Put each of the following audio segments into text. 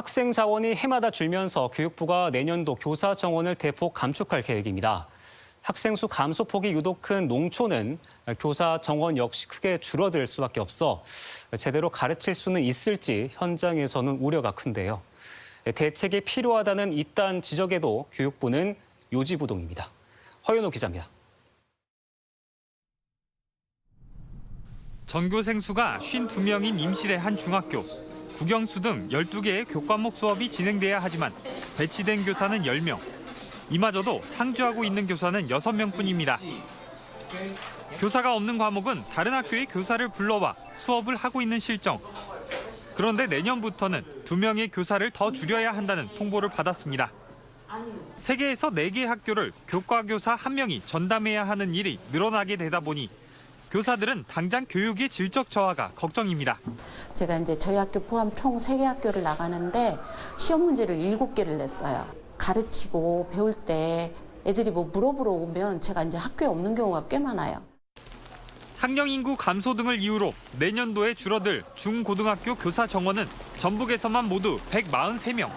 학생 자원이 해마다 줄면서 교육부가 내년도 교사 정원을 대폭 감축할 계획입니다. 학생 수 감소폭이 유독 큰 농촌은 교사 정원 역시 크게 줄어들 수밖에 없어 제대로 가르칠 수는 있을지 현장에서는 우려가 큰데요. 대책이 필요하다는 이딴 지적에도 교육부는 요지부동입니다. 허윤호 기자입니다. 전교생 수가 52명인 임실의 한 중학교. 국영수 등 12개의 교과목 수업이 진행돼야 하지만 배치된 교사는 10명. 이마저도 상주하고 있는 교사는 6명뿐입니다. 교사가 없는 과목은 다른 학교의 교사를 불러와 수업을 하고 있는 실정. 그런데 내년부터는 2명의 교사를 더 줄여야 한다는 통보를 받았습니다. 3개에서 4개의 학교를 교과교사 1명이 전담해야 하는 일이 늘어나게 되다 보니 교사들은 당장 교육의 질적 저하가 걱정입니다. 제가 이제 저희 학교 포함 총 3개 학교를 나가는데 시험 문제를 7개를 냈어요. 가르치고 배울 때 애들이 뭐 물어보러 오면 제가 이제 학교에 없는 경우가 꽤 많아요. 학령 인구 감소 등을 이유로 내년도에 줄어들 중고등학교 교사 정원은 전북에서만 모두 143명.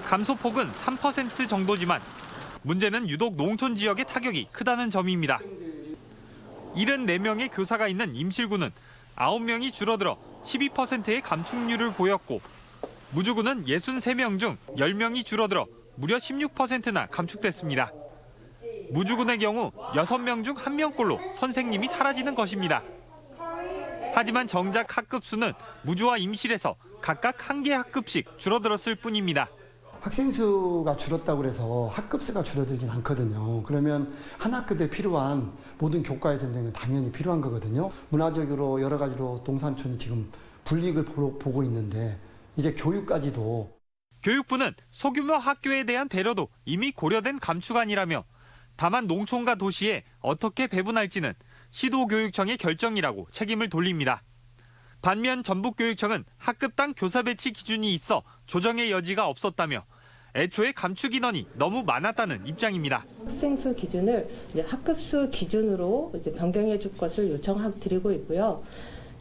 감소폭은 3% 정도지만 문제는 유독 농촌 지역의 타격이 크다는 점입니다. 74명의 교사가 있는 임실구는 9명이 줄어들어 12%의 감축률을 보였고 무주구는 63명 중 10명이 줄어들어 무려 16%나 감축됐습니다. 무주군의 경우 6명 중 1명꼴로 선생님이 사라지는 것입니다. 하지만 정작 학급 수는 무주와 임실에서 각각 1개 학급씩 줄어들었을 뿐입니다. 학생 수가 줄었다고 해서 학급 수가 줄어들진 않거든요. 그러면 한 학급에 필요한 모든 교과의 선생님은 당연히 필요한 거거든요. 문화적으로 여러 가지로 동산촌이 지금 불이익을 보고 있는데 이제 교육까지도. 교육부는 소규모 학교에 대한 배려도 이미 고려된 감축안이라며 다만 농촌과 도시에 어떻게 배분할지는 시도교육청의 결정이라고 책임을 돌립니다. 반면 전북교육청은 학급당 교사 배치 기준이 있어 조정의 여지가 없었다며 애초에 감축 인원이 너무 많았다는 입장입니다. 학생 수 기준을 이제 학급 수 기준으로 이제 변경해 줄 것을 요청드리고 있고요.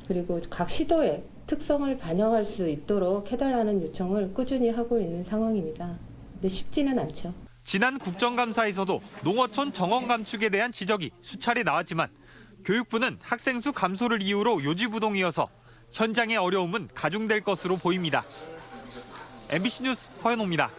그리고 각 시도의 특성을 반영할 수 있도록 해달라는 요청을 꾸준히 하고 있는 상황입니다. 근데 쉽지는 않죠. 지난 국정감사에서도 농어촌 정원 감축에 대한 지적이 수차례 나왔지만 교육부는 학생 수 감소를 이유로 요지부동이어서 현장의 어려움은 가중될 것으로 보입니다. MBC 뉴스 허연호입니다.